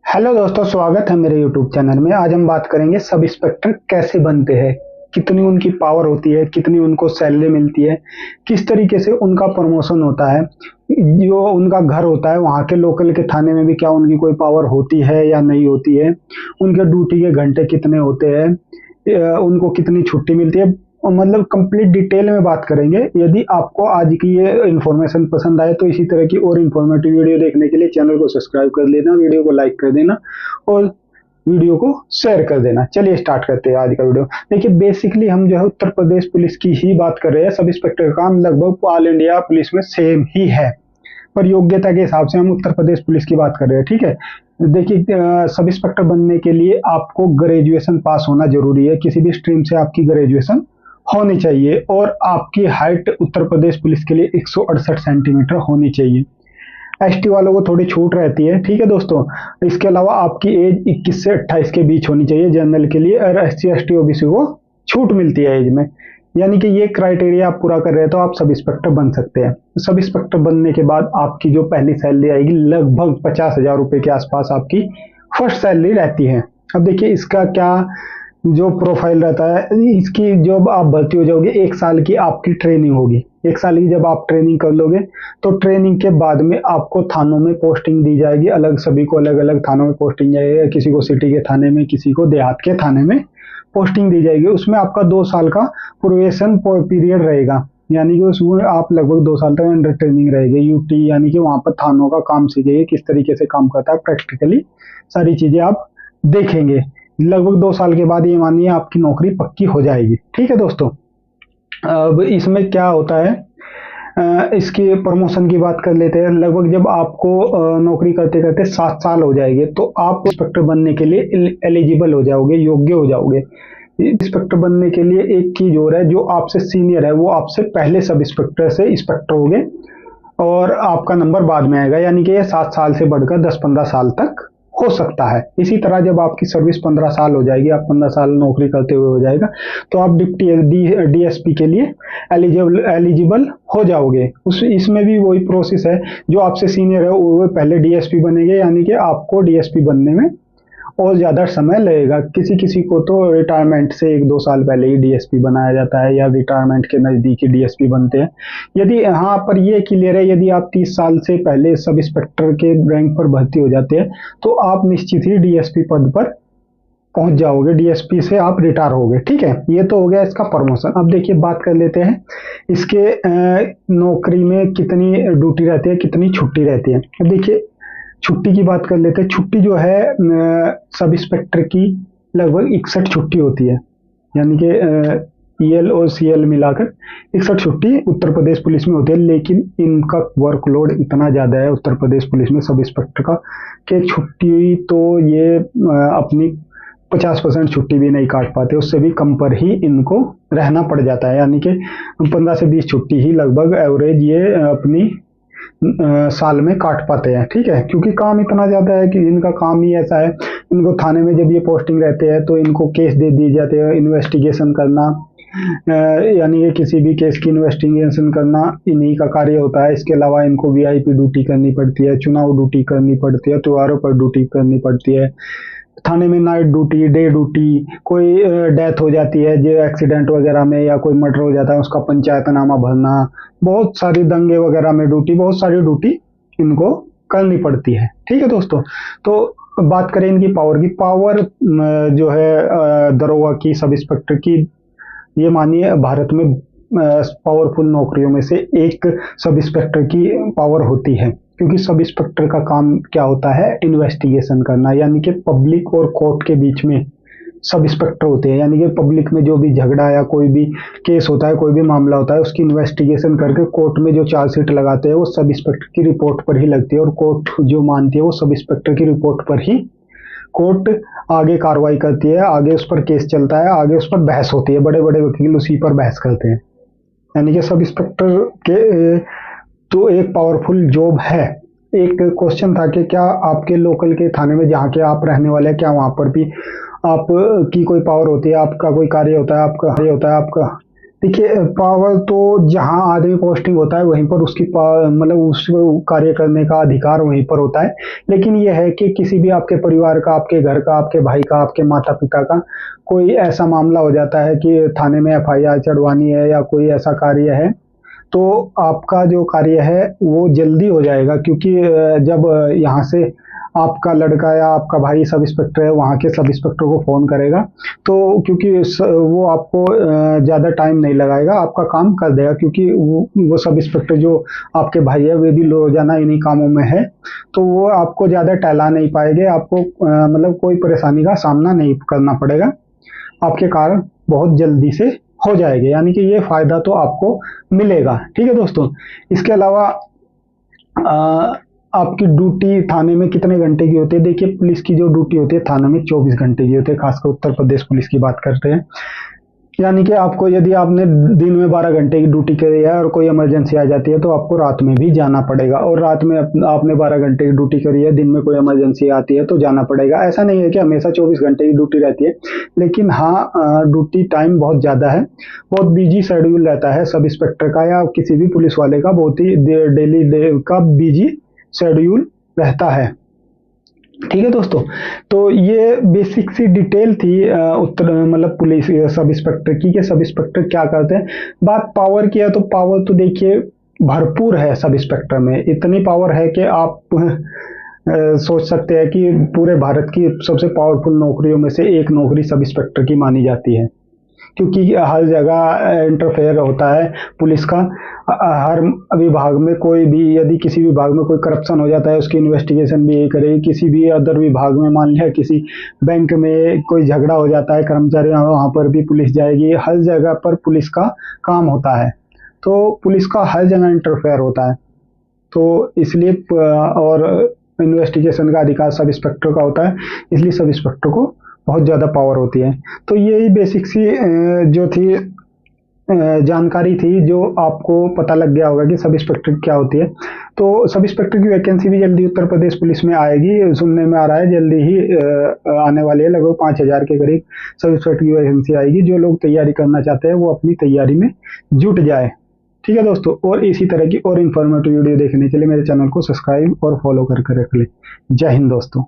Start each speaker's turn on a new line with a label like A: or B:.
A: Hello दोस्तों, स्वागत है मेरे यूट्यूब चैनल में। आज हम बात करेंगे सब इंस्पेक्टर कैसे बनते हैं, कितनी उनकी पावर होती है, कितनी उनको सैलरी मिलती है, किस तरीके से उनका प्रमोशन होता है, जो उनका घर होता है वहाँ के लोकल के थाने में भी क्या उनकी कोई पावर होती है या नहीं होती है, उनके ड्यूटी के घंटे कितने होते हैं, उनको कितनी छुट्टी मिलती है, और मतलब कंप्लीट डिटेल में बात करेंगे। यदि आपको आज की ये इन्फॉर्मेशन पसंद आए तो इसी तरह की और इन्फॉर्मेटिव वीडियो देखने के लिए चैनल को सब्सक्राइब कर लेना, वीडियो को लाइक कर देना और वीडियो को शेयर कर देना। चलिए स्टार्ट करते हैं आज का वीडियो। देखिए, बेसिकली हम जो है उत्तर प्रदेश पुलिस की ही बात कर रहे हैं। सब इंस्पेक्टर का काम लगभग ऑल इंडिया पुलिस में सेम ही है, पर योग्यता के हिसाब से हम उत्तर प्रदेश पुलिस की बात कर रहे हैं। ठीक है, देखिए, सब इंस्पेक्टर बनने के लिए आपको ग्रेजुएशन पास होना जरूरी है। किसी भी स्ट्रीम से आपकी ग्रेजुएशन होनी चाहिए और आपकी हाइट उत्तर प्रदेश पुलिस के लिए 168 सेंटीमीटर होनी चाहिए। एसटी वालों को थोड़ी छूट रहती है, ठीक है दोस्तों। इसके अलावा आपकी एज 21 से 28 के बीच होनी चाहिए जनरल के लिए, और एससी एसटी ओबीसी को छूट मिलती है एज में। यानी कि ये क्राइटेरिया आप पूरा कर रहे हैं तो आप सब इंस्पेक्टर बन सकते हैं। सब इंस्पेक्टर बनने के बाद आपकी जो पहली सैलरी आएगी लगभग 50,000 रुपए के आसपास आपकी फर्स्ट सैलरी रहती है। अब देखिए, इसका क्या जो प्रोफाइल रहता है, इसकी जब आप भर्ती हो जाओगे 1 साल की आपकी ट्रेनिंग होगी। 1 साल की जब आप ट्रेनिंग कर लोगे तो ट्रेनिंग के बाद में आपको थानों में पोस्टिंग दी जाएगी। अलग सभी को अलग अलग थानों में पोस्टिंग जाएगी, किसी को सिटी के थाने में, किसी को देहात के थाने में पोस्टिंग दी जाएगी। उसमें आपका 2 साल का प्रोबेशन पीरियड रहेगा, यानी कि उसमें आप लगभग 2 साल तक अंडर ट्रेनिंग रहेगी। यूटी यानी कि वहां पर थानों का काम सीखेंगे, किस तरीके से काम करता है, प्रैक्टिकली सारी चीजें आप देखेंगे। लगभग 2 साल के बाद ये मानिए आपकी नौकरी पक्की हो जाएगी। ठीक है दोस्तों, अब इसमें क्या होता है, इसकी प्रमोशन की बात कर लेते हैं। लगभग जब आपको नौकरी करते करते 7 साल हो जाएंगे तो आप इंस्पेक्टर बनने के लिए एलिजिबल हो जाओगे, योग्य हो जाओगे। इंस्पेक्टर बनने के लिए एक चीज और है, जो आपसे सीनियर है वो आपसे पहले सब इंस्पेक्टर से इंस्पेक्टर होगे और आपका नंबर बाद में आएगा। यानी कि ये 7 साल से बढ़कर 10-15 साल तक हो सकता है। इसी तरह जब आपकी सर्विस 15 साल हो जाएगी, आप 15 साल नौकरी करते हुए हो जाएगा, तो आप डिप्टी डीएसपी के लिए एलिजिबल हो जाओगे। उस इसमें भी वही प्रोसेस है, जो आपसे सीनियर है वो पहले डीएसपी बनेंगे। यानी कि आपको डीएसपी बनने में और ज्यादा समय लगेगा। किसी किसी को तो रिटायरमेंट से 1-2 साल पहले ही डीएसपी बनाया जाता है, या रिटायरमेंट के नजदीक ही डीएसपी बनते हैं। यदि यहाँ पर ये क्लियर है, यदि आप 30 साल से पहले सब इंस्पेक्टर के रैंक पर भर्ती हो जाते हैं तो आप निश्चित ही डीएसपी पद पर पहुंच जाओगे, डीएसपी से आप रिटायर होगे। ठीक है, ये तो हो गया इसका प्रमोशन। अब देखिए, बात कर लेते हैं इसके नौकरी में कितनी ड्यूटी रहती है, कितनी छुट्टी रहती है। अब देखिए, छुट्टी की बात कर लेते हैं। छुट्टी जो है सब इंस्पेक्टर की लगभग 61 छुट्टी होती है। यानी कि ईएल और सीएल मिलाकर 61 छुट्टी उत्तर प्रदेश पुलिस में होती है। लेकिन इनका वर्कलोड इतना ज्यादा है उत्तर प्रदेश पुलिस में सब इंस्पेक्टर का, कि छुट्टी तो ये अपनी 50% छुट्टी भी नहीं काट पाते, उससे भी कम पर ही इनको रहना पड़ जाता है। यानी कि 15 से 20 छुट्टी ही लगभग एवरेज ये अपनी साल में काट पाते हैं। ठीक है, क्योंकि काम इतना ज्यादा है कि इनका काम ही ऐसा है। इनको थाने में जब ये पोस्टिंग रहते हैं तो इनको केस दे दिए जाते हैं, इन्वेस्टिगेशन करना, यानी कि किसी भी केस की इन्वेस्टिगेशन करना इन्हीं का कार्य होता है। इसके अलावा इनको वीआईपी ड्यूटी करनी पड़ती है, चुनाव ड्यूटी करनी पड़ती है, त्योहारों पर ड्यूटी करनी पड़ती है, थाने में नाइट ड्यूटी, डे ड्यूटी, कोई डेथ हो जाती है जो एक्सीडेंट वगैरह में, या कोई मर्डर हो जाता है उसका पंचायतनामा भरना, बहुत सारी दंगे वगैरह में ड्यूटी, बहुत सारी ड्यूटी इनको करनी पड़ती है। ठीक है दोस्तों, तो बात करें इनकी पावर की। पावर जो है दरोगा की, सब इंस्पेक्टर की, ये मानिए भारत में पावरफुल नौकरियों में से एक सब इंस्पेक्टर की पावर होती है। क्योंकि सब इंस्पेक्टर का काम क्या होता है, इन्वेस्टिगेशन करना। यानी कि पब्लिक और कोर्ट के बीच में सब इंस्पेक्टर होते हैं। यानी कि पब्लिक में जो भी झगड़ा या कोई भी केस होता है, कोई भी मामला होता है, उसकी इन्वेस्टिगेशन करके कोर्ट में जो चार्जशीट लगाते हैं वो सब इंस्पेक्टर की रिपोर्ट पर ही लगती है, और कोर्ट जो मानती है वो सब इंस्पेक्टर की रिपोर्ट पर ही कोर्ट आगे कार्रवाई करती है, आगे उस पर केस चलता है, आगे उस पर बहस होती है, बड़े बड़े वकील उसी पर बहस करते हैं। यानी कि सब इंस्पेक्टर के तो एक पावरफुल जॉब है। एक क्वेश्चन था कि क्या आपके लोकल के थाने में जहाँ के आप रहने वाले हैं, क्या वहां पर भी आप की कोई पावर होती है, आपका कोई कार्य होता है, आपका देखिए पावर तो जहाँ आदमी पोस्टिंग होता है वहीं पर उसकी मतलब उस कार्य करने का अधिकार वहीं पर होता है। लेकिन ये है कि किसी भी आपके परिवार का, आपके घर का, आपके भाई का, आपके माता-पिता का कोई ऐसा मामला हो जाता है कि थाने में एफआईआर चढ़वानी है या कोई ऐसा कार्य है, तो आपका जो कार्य है वो जल्दी हो जाएगा, क्योंकि जब यहाँ से आपका लड़का या आपका भाई सब इंस्पेक्टर है, वहाँ के सब इंस्पेक्टर को फ़ोन करेगा, तो क्योंकि वो आपको ज़्यादा टाइम नहीं लगाएगा, आपका काम कर देगा, क्योंकि वो सब इंस्पेक्टर जो आपके भाई है वे भी रोजाना इन्हीं कामों में है, तो वो आपको ज़्यादा टहला नहीं पाएंगे, आपको मतलब कोई परेशानी का सामना नहीं करना पड़ेगा, आपके कार्य बहुत जल्दी से हो जाएंगे, यानी कि ये फायदा तो आपको मिलेगा। ठीक है दोस्तों, इसके अलावा आपकी ड्यूटी थाने में कितने घंटे की होती है? देखिए पुलिस की जो ड्यूटी होती है थाने में 24 घंटे की होती है, खासकर उत्तर प्रदेश पुलिस की बात करते हैं। यानी कि आपको, यदि आपने दिन में 12 घंटे की ड्यूटी करी है और कोई इमरजेंसी आ जाती है तो आपको रात में भी जाना पड़ेगा, और रात में आपने 12 घंटे की ड्यूटी करी है, दिन में कोई इमरजेंसी आती है तो जाना पड़ेगा। ऐसा नहीं है कि हमेशा 24 घंटे की ड्यूटी रहती है, लेकिन हाँ ड्यूटी टाइम बहुत ज़्यादा है, बहुत बिजी शेड्यूल रहता है सब इंस्पेक्टर का या किसी भी पुलिस वाले का, बहुत ही डेली का बिजी शेड्यूल रहता है। ठीक है दोस्तों, तो ये बेसिक सी डिटेल थी उत्तर मतलब पुलिस सब इंस्पेक्टर की, कि सब इंस्पेक्टर क्या करते हैं। बात पावर की है तो पावर तो देखिए भरपूर है सब इंस्पेक्टर में, इतनी पावर है कि आप सोच सकते हैं कि पूरे भारत की सबसे पावरफुल नौकरियों में से एक नौकरी सब इंस्पेक्टर की मानी जाती है, क्योंकि हर जगह इंटरफेयर होता है पुलिस का। हर विभाग में कोई भी, यदि किसी विभाग में कोई करप्शन हो जाता है उसकी इन्वेस्टिगेशन भी यही करेगी, किसी भी अदर विभाग में मान लिया किसी बैंक में कोई झगड़ा हो जाता है कर्मचारी, वहां पर भी पुलिस जाएगी, हर जगह पर पुलिस का काम होता है, तो पुलिस का हर जगह इंटरफेयर होता है, तो इसलिए और इन्वेस्टिगेशन का अधिकार सब इंस्पेक्टर का होता है, इसलिए सब इंस्पेक्टर को बहुत ज़्यादा पावर होती है। तो यही बेसिक सी जो थी जानकारी थी, जो आपको पता लग गया होगा कि सब इंस्पेक्टर क्या होती है। तो सब इंस्पेक्टर की वैकेंसी भी जल्दी उत्तर प्रदेश पुलिस में आएगी, सुनने में आ रहा है जल्दी ही आने वाली है, लगभग 5,000 के करीब सब इंस्पेक्टर की वैकेंसी आएगी। जो लोग तैयारी करना चाहते हैं वो अपनी तैयारी में जुट जाए। ठीक है दोस्तों, और इसी तरह की और इन्फॉर्मेटिव वीडियो देखने के लिए मेरे चैनल को सब्सक्राइब और फॉलो करके रख लें। जय हिंद दोस्तों।